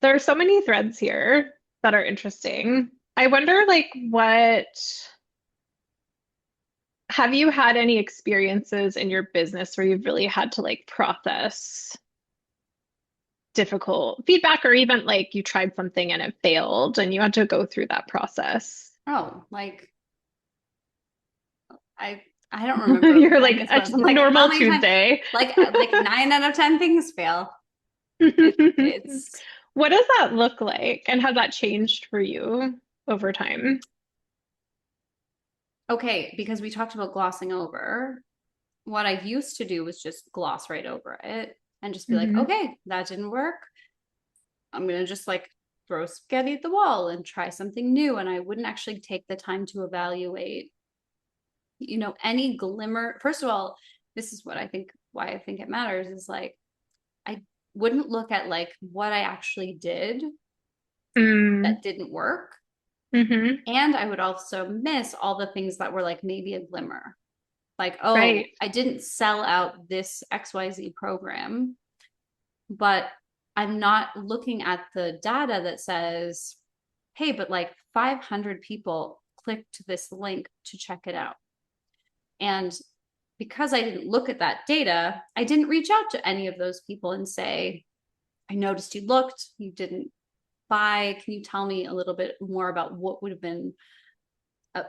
There are so many threads here that are interesting. I wonder, like, what have you had any experiences in your business where you've really had to like process difficult feedback, or even like you tried something and it failed and you had to go through that process? Oh, like I I don't remember what You're time like this a was. I'm like, how normal many times? Tuesday. Like 9 out of 10 things fail. It's What does that look like? And has that changed for you over time? okay because we talked about glossing over. What I used to do was just gloss right over it and just be like, Hmm. okay, that didn't work. I'm gonna just like throw spaghetti at the wall and try something new. And I wouldn't actually take the time to evaluate, any glimmer. First of all, this is what I think why I think it matters is like I wouldn't look at like what I actually did Mm, that didn't work. hmm. And I would also miss all the things that were like maybe a glimmer. Like, oh, Right. I didn't sell out this XYZ program, but I'm not looking at the data that says, hey, but like 500 people clicked this link to check it out. And because I didn't look at that data, I didn't reach out to any of those people and say, I noticed you looked, you didn't buy. Can you tell me a little bit more about what would have been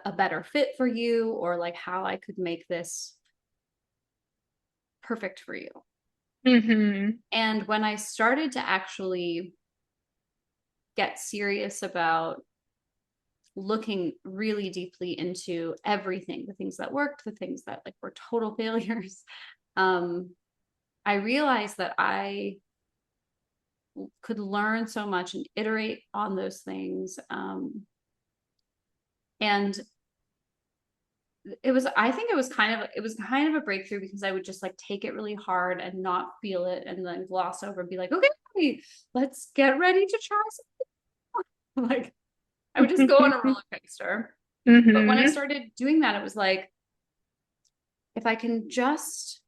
a better fit for you, or like how I could make this perfect for you? Hmm. And when I started to actually get serious about looking really deeply into everything, the things that worked, the things that like were total failures, um, I realized that I could learn so much and iterate on those things. And I think it was kind of a breakthrough because I would just like take it really hard and not feel it and then gloss over and be like, okay, let's get ready to try something. Like I would just go on a roller coaster. But when I Hmm. started doing that, it was like, if I can just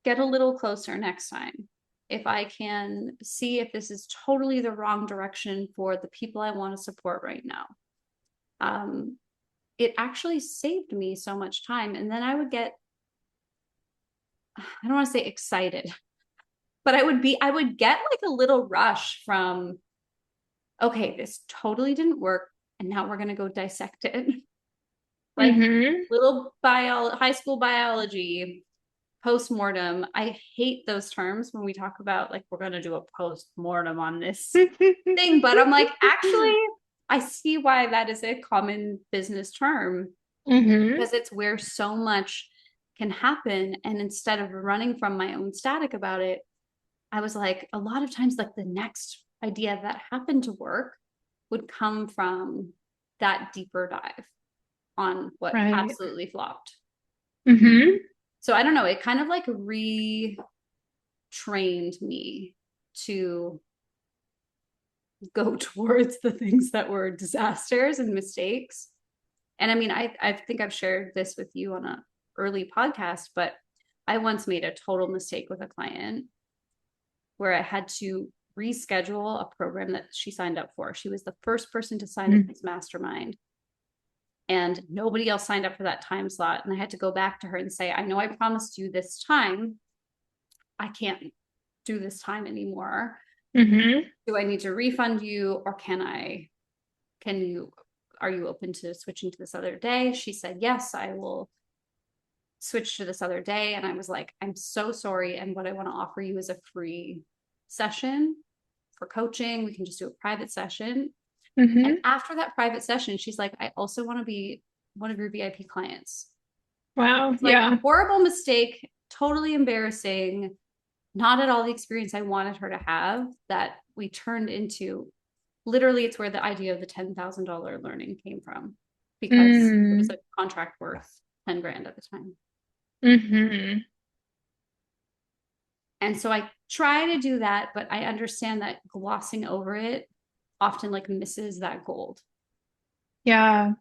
get a little closer next time, if I can see if this is totally the wrong direction for the people I want to support right now, um, it actually saved me so much time. And then I would get, I don't want to say excited, but I would get like a little rush from, okay, this totally didn't work. And now we're going to go dissect it. Like Hmm. little high school biology post-mortem. I hate those terms when we talk about like we're going to do a post-mortem on this thing, but I'm like, actually, I see why that is a common business term Hmm. because it's where so much can happen. And instead of running from my own static about it, I was like, a lot of times, like the next idea that happened to work would come from that deeper dive on what Right. absolutely flopped. Hmm. So I don't know, it kind of like retrained me to go towards the things that were disasters and mistakes. And I mean, I think I've shared this with you on a early podcast, but I once made a total mistake with a client where I had to reschedule a program that she signed up for. She was the first person to sign up this mastermind, and nobody else signed up for that time slot. And I had to go back to her and say, I know I promised you this time. I can't do this time anymore. Hmm. Do I need to refund you, or can you, are you open to switching to this other day? She said, yes, I will switch to this other day. And I was like, I'm so sorry. And what I want to offer you is a free session for coaching. We can just do a private session. And Hmm. after that private session, she's like, I also want to be one of your VIP clients. Wow. It's like a Yeah. horrible mistake, totally embarrassing, not at all the experience I wanted her to have, that we turned into, literally, it's where the idea of the $10,000 learning came from because it was Mm. a contract worth 10 grand at the time. Hmm. And so I try to do that, but I understand that glossing over it often like misses that gold. Yeah.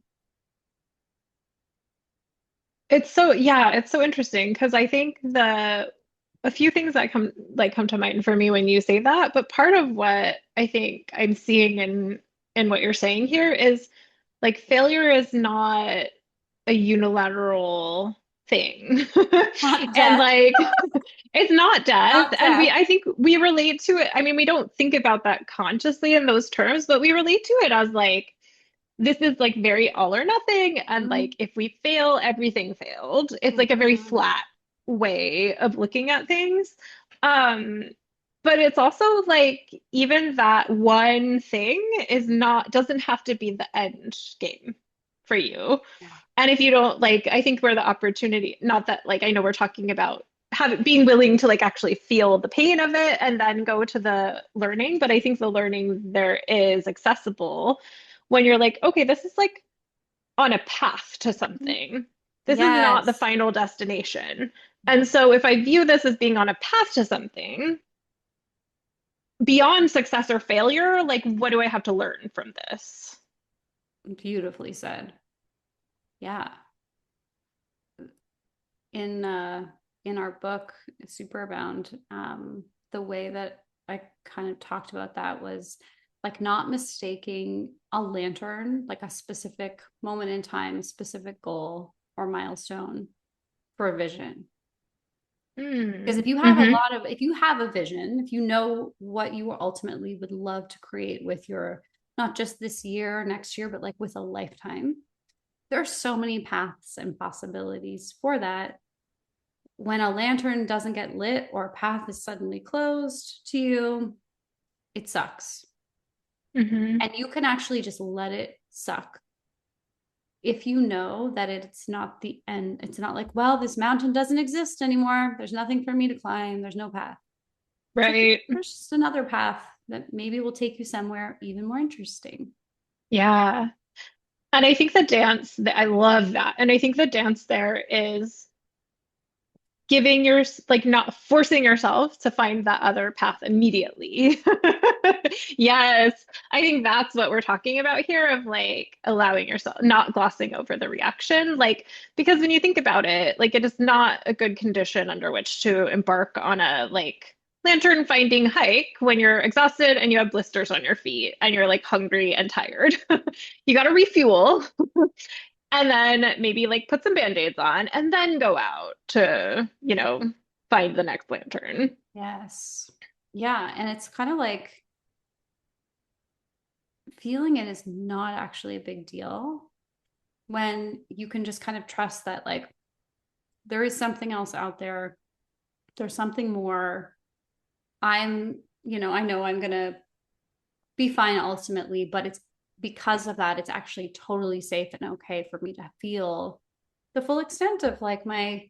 It's so, yeah, it's so interesting because I think the a few things that come to mind for me when you say that, but part of what I think I'm seeing in what you're saying here is like failure is not a unilateral thing. Not And death, like it's not death. not And death. I think we relate to it. I mean, we don't think about that consciously in those terms, but we relate to it as like this is like very all or nothing. And Mhm, like if we fail, everything failed. It's like a very mhm. flat way of looking at things. Um, but it's also like even that one thing is not doesn't have to be the end game for you. Yeah. And if you don't like, I think where the opportunity, not that like I know we're talking about having being willing to like actually feel the pain of it and then go to the learning, but I think the learning there is accessible when you're like, okay, this is like on a path to Mhm. something. This is not the Yes. final destination. Yeah. And so if I view this as being on a path to something, beyond success or failure, like what do I have to learn from this? Beautifully said. Yeah. In in our book Superabound, the way that I kind of talked about that was like not mistaking a lantern, like a specific moment in time, specific goal or milestone for a vision. Because Mm. if you have a Hmm. lot of, if you have a vision, if you know what you ultimately would love to create with your, not just this year or next year, but like with a lifetime, there are so many paths and possibilities for that. When a lantern doesn't get lit or a path is suddenly closed to you, it sucks. Hmm. And you can actually just let it suck if you know that it's not the end. It's not like, well, this mountain doesn't exist anymore. There's nothing for me to climb. There's no path. It's like, Right. there's just another path that maybe will take you somewhere even more interesting. Yeah. And I think the dance, I love that. And I think the dance there is giving your, like not forcing yourself to find that other path immediately. Yes. I think that's what we're talking about here of like allowing yourself, not glossing over the reaction. Like, because when you think about it, like it is not a good condition under which to embark on a like lantern finding hike when you're exhausted and you have blisters on your feet and you're like hungry and tired. You got to refuel and then maybe like put some band-aids on and then go out to, find the next lantern. Yes. Yeah. And it's kind of like feeling it is not actually a big deal when you can just kind of trust that, like, there is something else out there. There's something more. I know I'm going to be fine ultimately, but it's because of that, it's actually totally safe and okay for me to feel the full extent of like my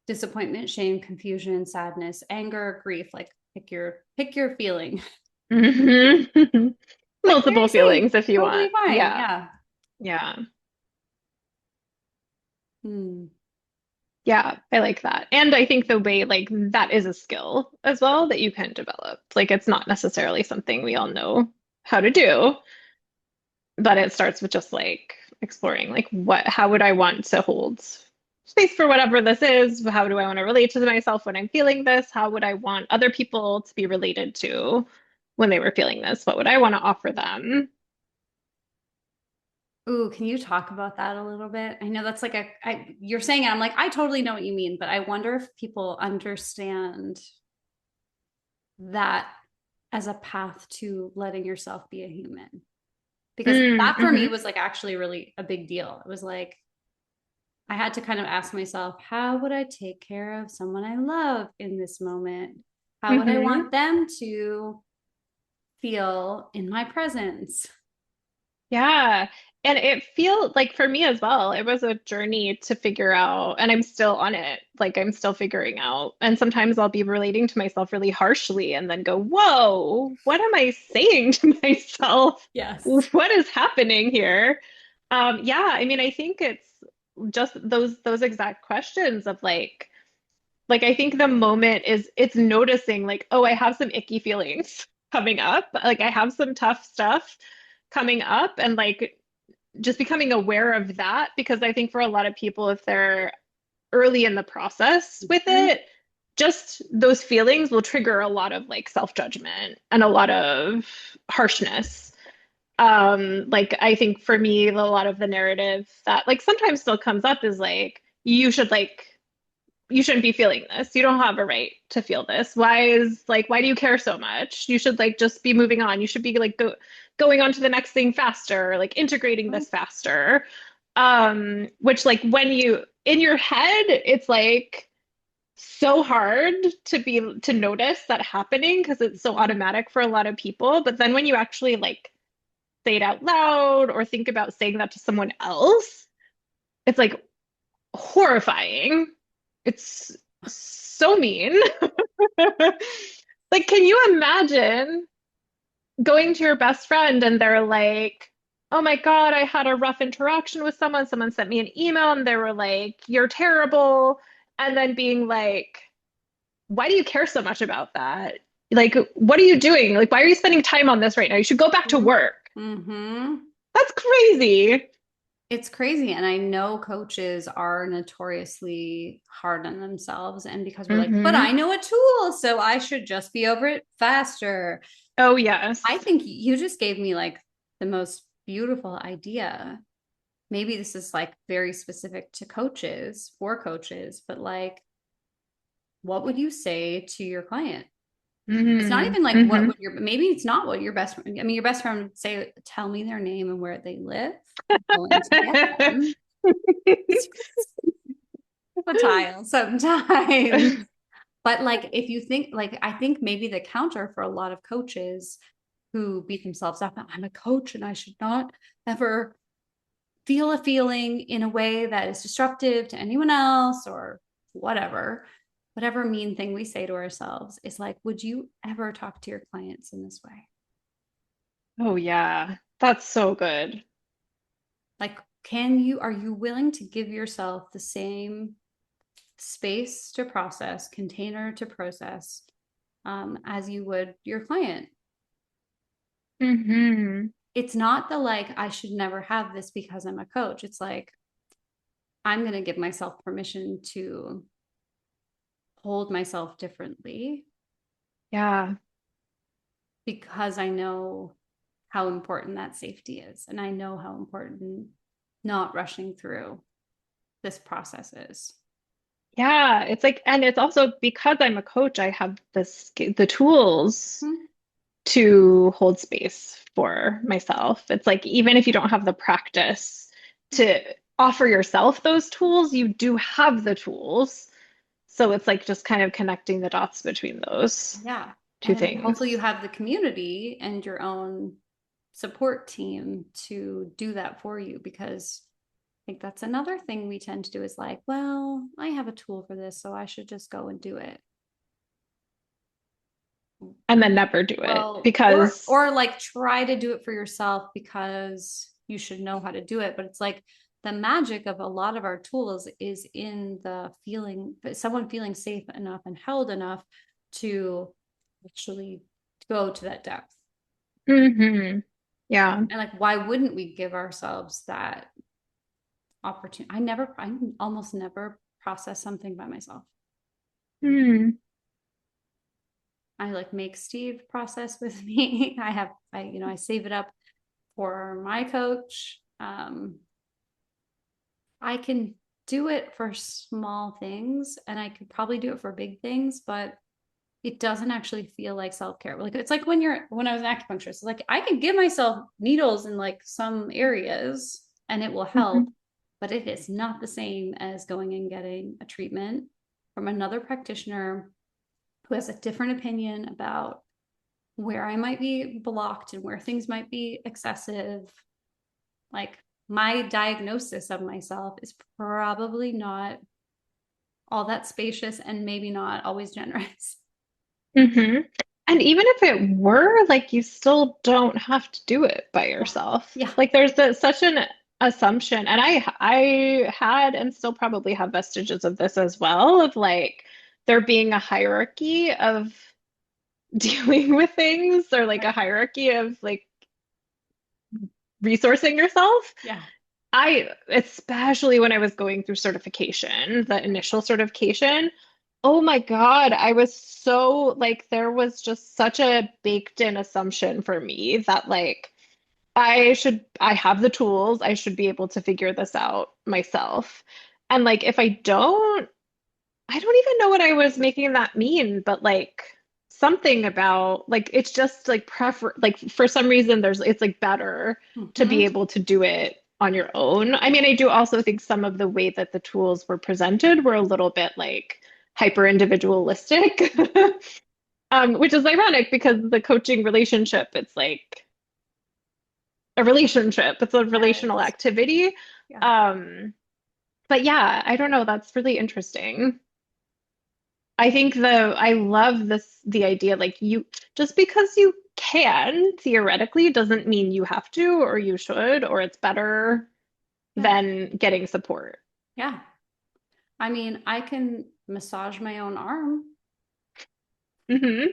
disappointment, shame, confusion, sadness, anger, grief. Like pick your feeling. Hmm. Like very Multiple safe, feelings if you totally want. fine. Yeah. Yeah. Yeah. Hmm. Yeah. I like that. And I think the way like that is a skill as well that you can develop. Like it's not necessarily something we all know how to do, but it starts with just like exploring like how would I want to hold space for whatever this is? How do I want to relate to myself when I'm feeling this? How would I want other people to be related to when they were feeling this? What would I want to offer them? Ooh, can you talk about that a little bit? I know that's like you're saying it. I'm like, I totally know what you mean, but I wonder if people understand that as a path to letting yourself be a human. Because that for me Mm-hmm. was like actually really a big deal. It was like, I had to kind of ask myself, how would I take care of someone I love in this moment? How would I Mm-hmm. want them to feel in my presence? Yeah. And it feels like for me as well, it was a journey to figure out, and I'm still on it. Like I'm still figuring out. And sometimes I'll be relating to myself really harshly and then go, whoa, what am I saying to myself? Yes. What is happening here? Yeah, I mean, I think it's just those exact questions of like I think the moment is it's noticing like, oh, I have some icky feelings coming up. Like I have some tough stuff coming up and like just becoming aware of that because I think for a lot of people, if they're early in the process with Mhm. it, just those feelings will trigger a lot of like self-judgment and a lot of harshness. Like I think for me, a lot of the narrative that like sometimes still comes up is like, you shouldn't be feeling this. You don't have a right to feel this. Why do you care so much? You should like just be moving on. You should be like going on to the next thing faster, like integrating this faster. Which like when you in your head, it's like so hard to notice that happening because it's so automatic for a lot of people. But then when you actually like say it out loud or think about saying that to someone else, it's like horrifying. It's so mean. Like, can you imagine going to your best friend and they're like, oh my God, I had a rough interaction with someone. Someone sent me an email and they were like, you're terrible. And then being like, why do you care so much about that? Like, what are you doing? Like, why are you spending time on this right now? You should go back to work. Mm-hmm. That's crazy. It's crazy. And I know coaches are notoriously hard on themselves. And because we're like, but I Hmm. know a tool, so I should just be over it faster. Oh, I yes. think you just gave me like the most beautiful idea. Maybe this is like very specific to coaches, for coaches, but like, what would you say to your client? It's not Hmm. even like what Hmm. would your, maybe it's not what your best friend, I mean, your best friend would say, tell me their name and where they live. I'm going to get them. It's volatile sometimes. But like, if you think, like, I think maybe the counter for a lot of coaches who beat themselves up, I'm a coach and I should not ever feel a feeling in a way that is disruptive to anyone else or whatever mean thing we say to ourselves is like, would you ever talk to your clients in this way? Oh, yeah. That's so good. Like, are you willing to give yourself the same space to process, container to process, as you would your client? Hmm. It's not the like, I should never have this because I'm a coach. It's like, I'm going to give myself permission to hold myself differently Yeah. because I know how important that safety is. And I know how important not rushing through this process is. Yeah. It's like, and it's also because I'm a coach, I have the tools Hmm. to hold space for myself. It's like, even if you don't have the practice to offer yourself those tools, you do have the tools. So it's like just kind of connecting the dots between those Yeah. two And hopefully you things. have the community and your own support team to do that for you because I think that's another thing we tend to do is like, well, I have a tool for this, so I should just go and do it. And then never do it Well, because, or like try to do it for yourself because you should know how to do it. But it's like the magic of a lot of our tools is in the feeling, someone feeling safe enough and held enough to actually go to that depth. hmm, yeah. And like, why wouldn't we give ourselves that opportunity? I almost never process something by myself. Hmm. I like make Steve process with me. I save it up for my coach. I can do it for small things and I could probably do it for big things, but it doesn't actually feel like self-care. Like it's like when I was an acupuncturist, like I could give myself needles in like some areas and it will help, Hmm. but it is not the same as going and getting a treatment from another practitioner who has a different opinion about where I might be blocked and where things might be excessive. Like my diagnosis of myself is probably not all that spacious and maybe not always generous. Hmm. And even if it were, like, you still don't have to do it by Yeah. yourself. Yeah. Like, there's such an assumption, and I had and still probably have vestiges of this as well, of like there being a hierarchy of dealing with things or like a Right. hierarchy of like resourcing yourself. Yeah. Especially when I was going through certification, the initial certification, Oh my God, I was so like there was just such a baked in assumption for me that like I have the tools, I should be able to figure this out myself. And like if I don't even know what I was making that mean, but like something about like it's just like prefer like for some reason there's it's like better to be Mhm. able to do it on your own. I mean, I do also think some of the way that the tools were presented were a little bit like hyper individualistic. Which is ironic because the coaching relationship, it's like a relationship, it's a relational Yes. activity. Yeah. Um, but yeah, I don't know, that's really interesting. I think I love the idea like you just because you can theoretically doesn't mean you have to or you should or it's better Yeah. than getting support. Yeah. I mean, I can massage my own arm. Hmm.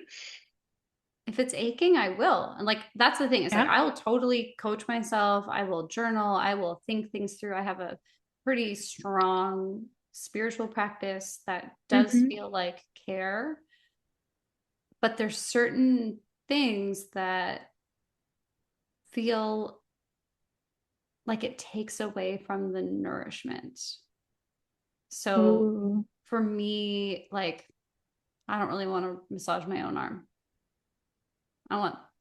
If it's aching, I will. And like that's the thing. It's like Yeah. I will totally coach myself. I will journal. I will think things through. I have a pretty strong spiritual practice that does Hmm. feel like care, but there's certain things that feel like it takes away from the nourishment. So Ooh. for me, like I don't really want to massage my own arm. I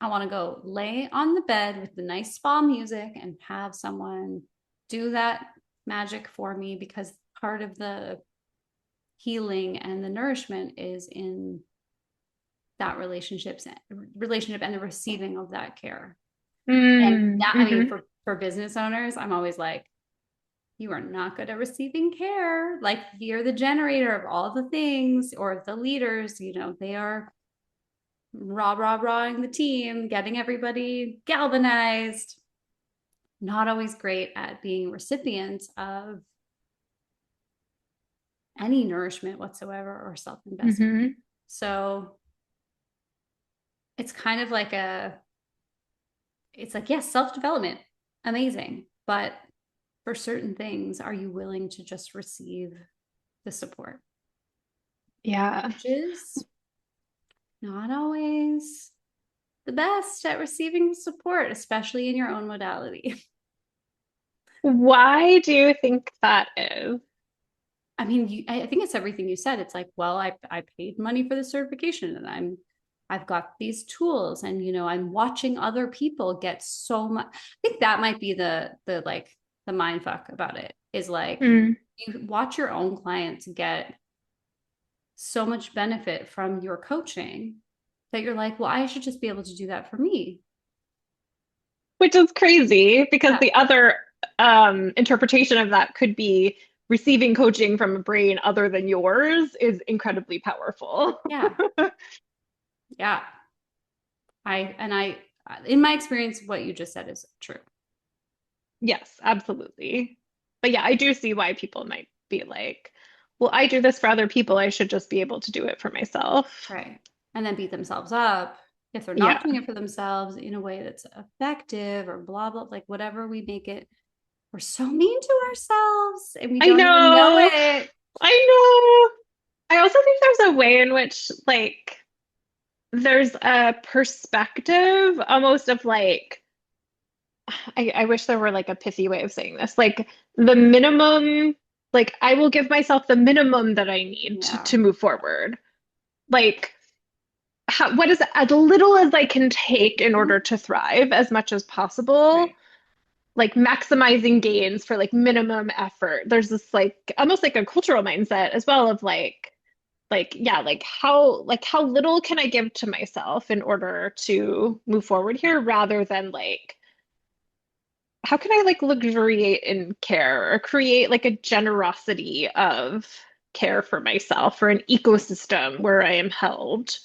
want to go lay on the bed with the nice spa music and have someone do that magic for me because part of the healing and the nourishment is in that relationship and the receiving of that care. And Mm, that I mean hmm. for business owners, I'm always like, you are not good at receiving care. Like you're the generator of all the things, or the leaders, they are rawing the team, getting everybody galvanized. Not always great at being recipients of any nourishment whatsoever or self-investment. Hmm. So it's kind of like it's like, yes, self-development, amazing. But for certain things, are you willing to just receive the support? Yeah. Which is not always the best at receiving support, especially in your own modality. Why do you think that is? I mean, I think it's everything you said. It's like, well, I paid money for the certification and I've got these tools and I'm watching other people get so much. I think that might be the like the mind fuck about it is like Mm. you watch your own clients get so much benefit from your coaching that you're like, well, I should just be able to do that for me. Which is crazy because Yeah. the other interpretation of that could be receiving coaching from a brain other than yours is incredibly powerful. Yeah. Yeah. I in my experience, what you just said is true. Yes, absolutely. But yeah, I do see why people might be like, well, I do this for other people. I should just be able to do it for myself. Right. And then beat themselves up if they're not Yeah. doing it for themselves in a way that's effective or blah, blah, like whatever we make it. We're so mean to ourselves and we I don't even know know. it. I know. I also think there's a way in which, like, there's a perspective almost of like, I wish there were like a pithy way of saying this. Like the minimum, like I will give myself the minimum that I need Yeah. to move forward. Like what is as little as I can take in Mhm. order to thrive as much as possible. Right. Like maximizing gains for like minimum effort. There's this like almost like a cultural mindset as well of like yeah, like how little can I give to myself in order to move forward here rather than like how can I like luxuriate in care or create like a generosity of care for myself or an ecosystem where I am held?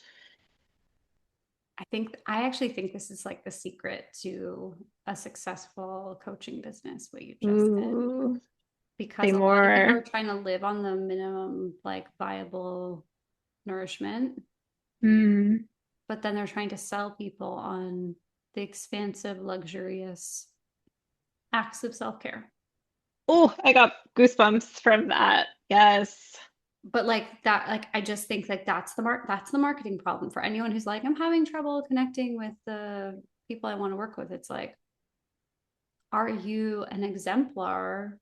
I actually think this is like the secret to a successful coaching business, what you just said, Ooh, say because a lot of people more. are trying to live on the minimum, like viable nourishment, Mm. but then they're trying to sell people on the expansive, luxurious acts of self care. Oh, I got goosebumps from that. Yes. but like that, like I just think like that's the marketing problem for anyone who's like, I'm having trouble connecting with the people I want to work with. It's like, are you an exemplar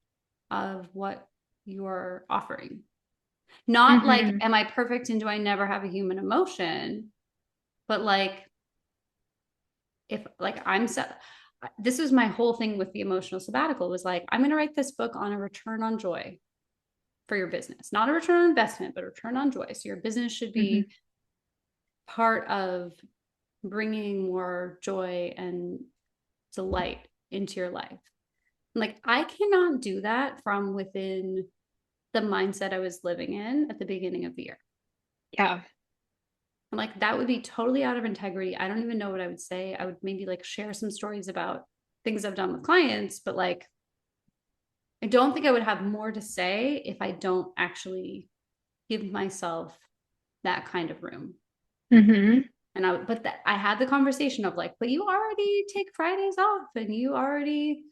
of what you're offering? Not like, Hmm. am I perfect and do I never have a human emotion? But like, if like I'm so, this was my whole thing with the emotional sabbatical was like, I'm going to write this book on a return on joy for your business, not a return on investment, but a return on joy. So your business should Hmm. be part of bringing more joy and delight into your life. Like, I cannot do that from within the mindset I was living in at the beginning of the year. Yeah. I'm like, that would be totally out of integrity. I don't even know what I would say. I would maybe like share some stories about things I've done with clients, but like, I don't think I would have more to say if I don't actually give myself that kind of room. Hmm. And I had the conversation of like, but you already take Fridays off and you already,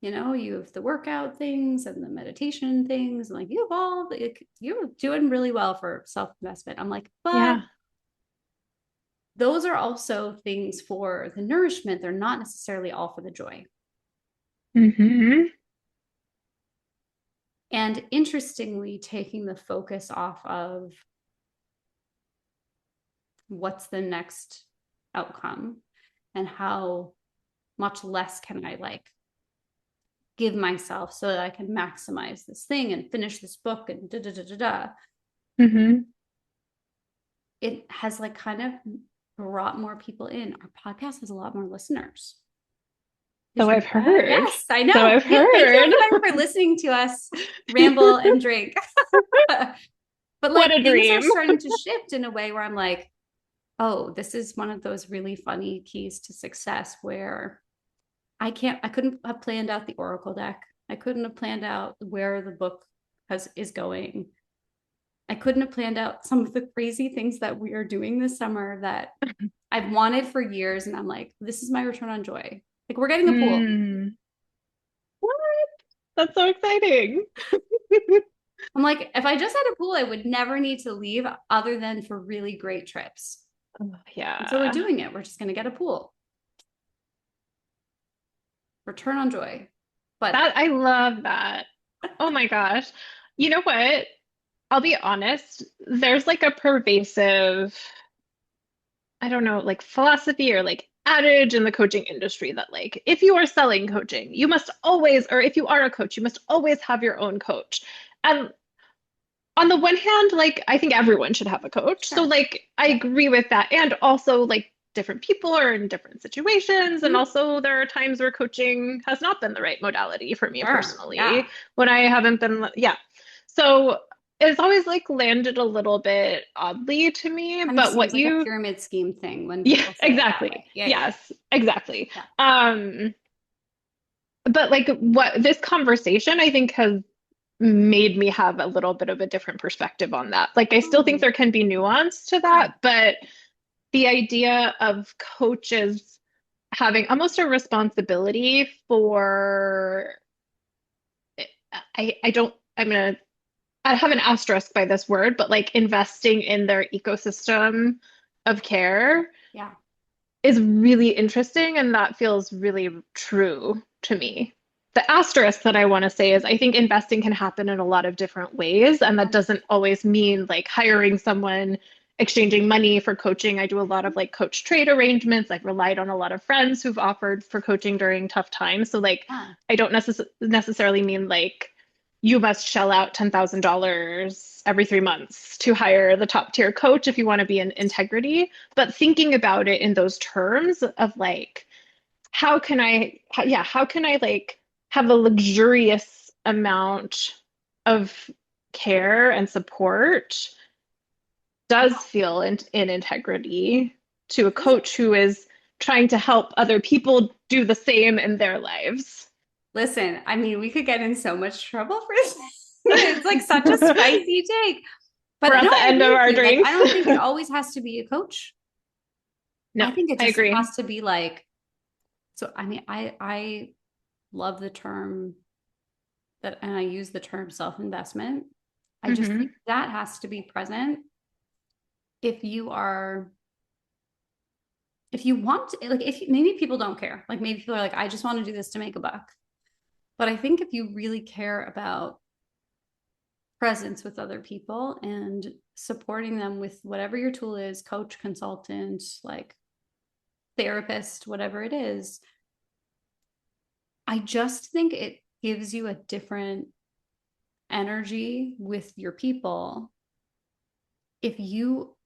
you have the workout things and the meditation things. And like, you're doing really well for self investment. I'm like, but Yeah. those are also things for the nourishment. They're not necessarily all for the joy. Hmm. And interestingly, taking the focus off of what's the next outcome and how much less can I like give myself so that I can maximize this thing and finish this book and da da da da da. Hmm. It has like kind of brought more people in. Our podcast has a lot more listeners. Did So you I've know that? heard. Yes, I So know. I've Yeah, thank you heard. everyone for listening to us ramble and drink. But What like a things are dream. starting to shift in a way where I'm like, oh, this is one of those really funny keys to success where I couldn't have planned out the Oracle deck. I couldn't have planned out where the book is going. I couldn't have planned out some of the crazy things that we are doing this summer that I've wanted for years. And I'm like, this is my return on joy. Like, we're getting a pool. Mm. What? That's so exciting. I'm like, if I just had a pool, I would never need to leave other than for really great trips. Oh, And so we're yeah. doing it. We're just going to get a pool. Return on joy. But That I love that. Oh my gosh. You know what? I'll be honest, there's like a pervasive, I don't know, like philosophy or like adage in the coaching industry that like if you are selling coaching, you must always, or if you are a coach, you must always have your own coach. And on the one hand, like I think everyone should have a coach. So sure. like I Yeah. agree with that. And also like different people are in different situations. And Mm-hmm. also there are times where coaching has not been the right modality for me Sure. Yeah. personally, when I haven't been, yeah. So it's always like landed a little bit oddly to me. Kind of But what seems like a you, pyramid scheme thing when yeah, people say it that exactly. way. Yeah. Yeah. Yes, exactly. Yeah. But like what this conversation I think has made me have a little bit of a different perspective on that. Like, I still think Oh, there can be nuance to yeah. that, but the idea of coaches having almost a responsibility for, I don't, I'm gonna, I have an asterisk by this word, but like investing in their ecosystem of care Yeah. is really interesting, and that feels really true to me. The asterisk that I want to say is I think investing can happen in a lot of different ways, and that doesn't always mean like hiring someone, exchanging money for coaching. I do a lot of like coach trade arrangements. I've relied on a lot of friends who've offered for coaching during tough times. So like Yeah. I don't necessarily mean like you must shell out $10,000 every 3 months to hire the top tier coach if you want to be in integrity, but thinking about it in those terms of like how can I like have a luxurious amount of care and support does feel in integrity to a Listen, coach who is trying to help other people do the same in their lives. listen, I mean, we could get in so much trouble for this. It's like such a spicy take. But We're at no, the I end agree of with our you. Like, I drinks. don't think it always has to be a coach. No, I think it I just agree. has to be like, so I mean, I love the term that, and I use the term self-investment. I just think Hmm. that has to be present if you are, if you want to, like, if maybe people don't care, like maybe people are like, I just want to do this to make a buck. But I think if you really care about presence with other people and supporting them with whatever your tool is, coach, consultant, like therapist, whatever it is, I just think it gives you a different energy with your people. If you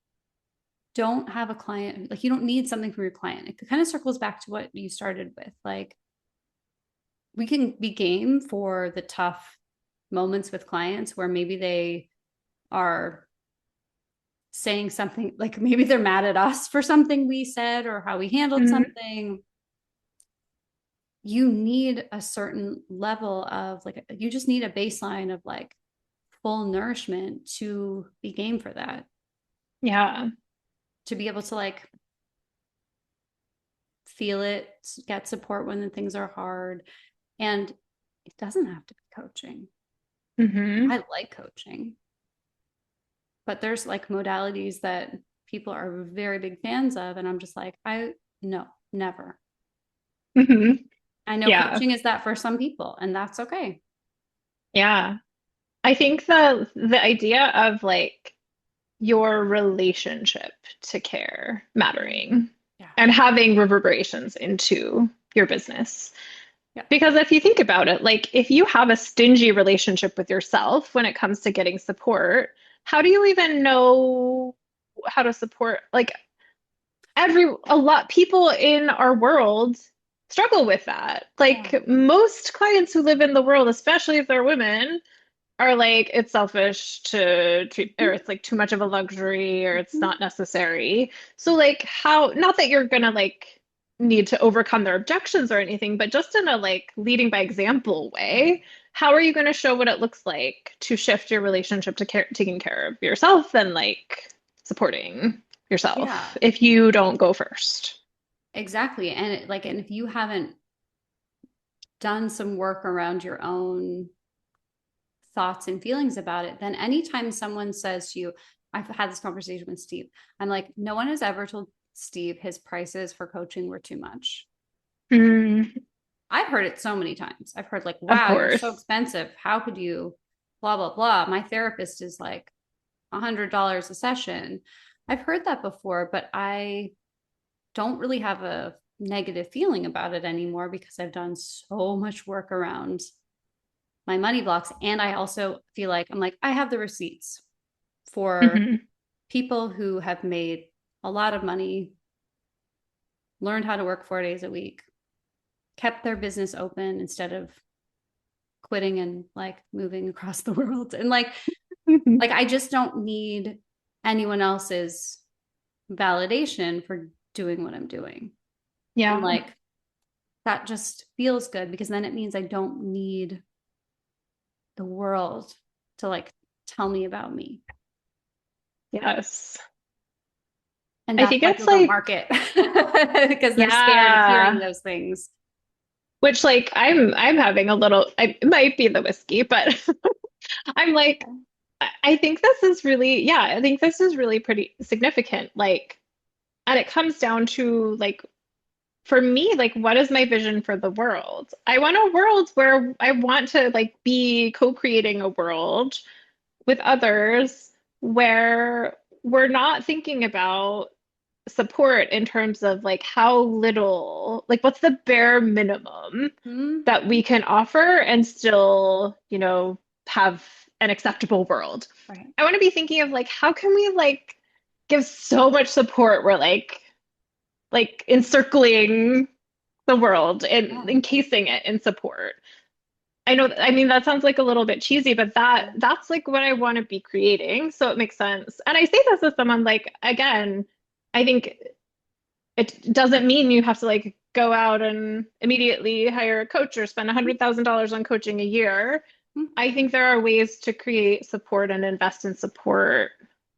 don't have a client, like you don't need something from your client, it kind of circles back to what you started with. Like, we can be game for the tough moments with clients where maybe they are saying something, like maybe they're mad at us for something we said or how we handled Hmm. something. You need a certain level of, like, you just need a baseline of like full nourishment to be game for that, Yeah. to be able to like feel it, get support when the things are hard. And it doesn't have to be coaching. Hmm. I like coaching, but there's like modalities that people are very big fans of. And I'm just like, I, no, never. Hmm. I know Yeah. coaching is that for some people, and that's okay. Yeah. I think the idea of like your relationship to care mattering Yeah. and having reverberations into your business. Yeah. Because if you think about it, like if you have a stingy relationship with yourself when it comes to getting support, how do you even know how to support like a lot people in our world struggle with that. Yeah. Like most clients who live in the world, especially if they're women, are like it's selfish to treat or it's like too much of a luxury or it's Mhm. not necessary. So like how not that you're gonna like need to overcome their objections or anything, but just in a like leading by example Right. way, how are you going to show what it looks like to shift your relationship to taking care of yourself and like supporting yourself Yeah, if you don't go first? exactly. And like, and if you haven't done some work around your own thoughts and feelings about it, then anytime someone says to you, I've had this conversation with Steve, I'm like, no one has ever told Steve his prices for coaching were too much. Mm, I've heard it so many times. I've heard like, of wow, you're so course. expensive. How could you blah, blah, blah. My therapist is like $100 a session. I've heard that before, but I don't really have a negative feeling about it anymore because I've done so much work around my money blocks. And I also feel like I'm like, I have the receipts for Hmm. people who have made a lot of money, learned how to work 4 days a week, kept their business open instead of quitting and like moving across the world. And like I just don't need anyone else's validation for doing what I'm doing. And Yeah. like that just feels good because then it means I don't need the world to like tell me about me. Yes. And I that's think why it's people don't like, market because they're scared of hearing yeah. those things. Which like I'm having a little it might be the whiskey, but I'm like I think this is really yeah, I think this is really pretty significant. Like and it comes down to like for me, like what is my vision for the world? I want a world where I want to like be co-creating a world with others where we're not thinking about support in terms of like how little, like what's the bare minimum Hmm. that we can offer and still, you know, have an acceptable world. Right. I want to be thinking of like how can we like give so much support we're like encircling the world and Yeah. encasing it in support. I know, I mean, that sounds like a little bit cheesy, but Yeah. that's like what I want to be creating. So it makes sense. And I say this as someone like, again, I think it doesn't mean you have to like go out and immediately hire a coach or spend $100,000 on coaching a year. Hmm. I think there are ways to create support and invest in support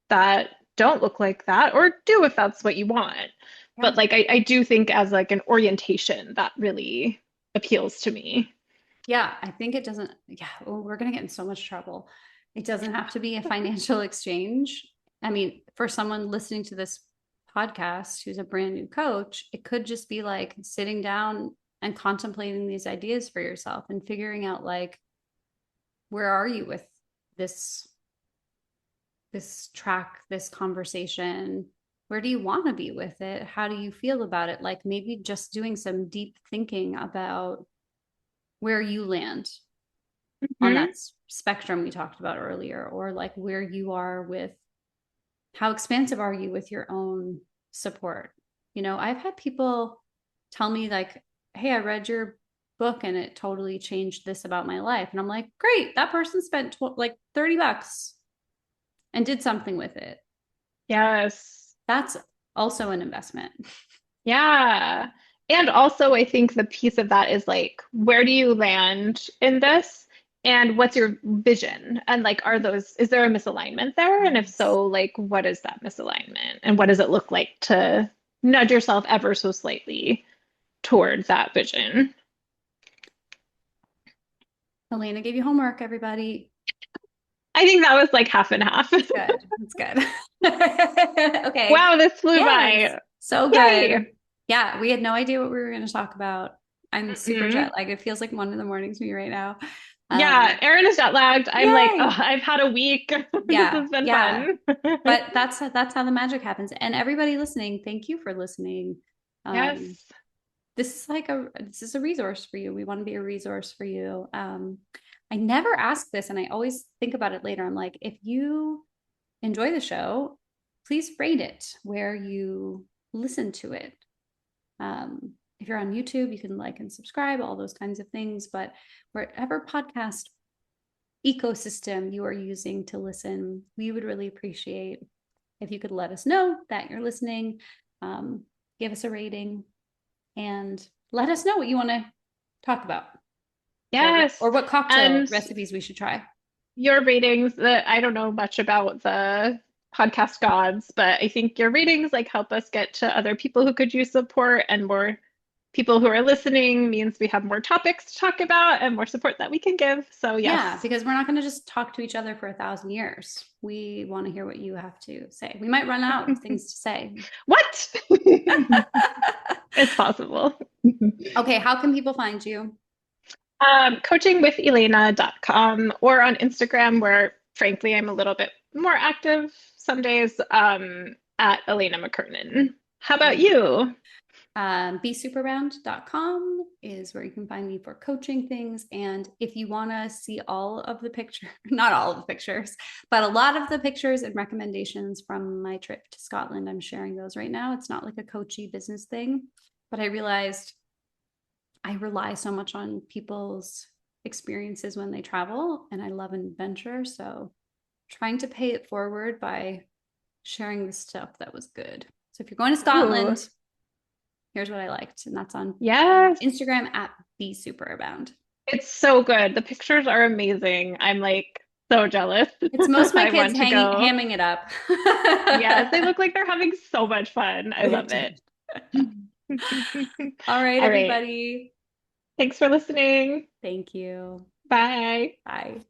that don't look like that, or do if that's what you want. Yeah. But like I do think as like an orientation that really appeals to me. Yeah. I think it doesn't. Yeah. Oh, we're going to get in so much trouble. It doesn't have to be a financial exchange. I mean, for someone listening to this podcast who's a brand new coach, it could just be like sitting down and contemplating these ideas for yourself and figuring out like, where are you with this track, this conversation? Where do you want to be with it? How do you feel about it? Like maybe just doing some deep thinking about where you land on that Mhm. spectrum we talked about earlier, or like where you are with how expansive are you with your own support. I've had people tell me like, hey, I read your book and it totally changed this about my life, and I'm like, great, that person spent like $30 and did something with it. Yes. That's also an investment. Yeah. And also, I think the piece of that is like, where do you land in this? And what's your vision? And like, is there a misalignment there? And if Yes. so, like, what is that misalignment? And what does it look like to nudge yourself ever so slightly towards that vision? Elena gave you homework, everybody. I think that was like half and half. It's good. It's good. Okay. Wow, this flew Yes. by. So good. Yay. Yeah, we had no idea what we were going to talk about. I'm super Mm-mm. jet lagged. It feels like 1 in the morning to me right now. Yeah, Um, Erin is jet lagged. I'm like, oh, yay. I've had a week. This Yeah, has been yeah. fun. But that's how the magic happens. And everybody listening, thank you for listening. Um, Yes. this is a resource for you. We want to be a resource for you. I never ask this, and I always think about it later. I'm like, if you enjoy the show, please rate it where you listen to it. If you're on YouTube, you can like and subscribe, all those kinds of things. But wherever podcast ecosystem you are using to listen, we would really appreciate if you could let us know that you're listening, give us a rating, and let us know what you want to talk about, or Yes. what cocktail And recipes we should try. your ratings, that I don't know much about the podcast gods, but I think your ratings like help us get to other people who could use support, and more people who are listening means we have more topics to talk about and more support that we can give. So Yeah, yes. because we're not going to just talk to each other for 1,000 years. We want to hear what you have to say. We might run out of things to say. What? It's possible. Okay, how can people find you? Coachingwithelena.com or on Instagram, where frankly I'm a little bit more active some days, at Elena McKernan. How about you? BeSuperbound.com is where you can find me for coaching things. And if you want to see all of the pictures, not all of the pictures, but a lot of the pictures and recommendations from my trip to Scotland, I'm sharing those right now. It's not like a coachy business thing, but I realized I rely so much on people's experiences when they travel, and I love an adventure. So trying to pay it forward by sharing the stuff that was good. So if you're going to Ooh, Scotland, here's what I liked. And that's on yes. Instagram at BeSuperAbound. It's so good. The pictures are amazing. I'm like so jealous. It's most of my I kids want to go. hamming it up. Yes, they look like they're having so much fun. I They love it. did. All right, All right. everybody. Thanks for listening. Thank you. Bye. Bye.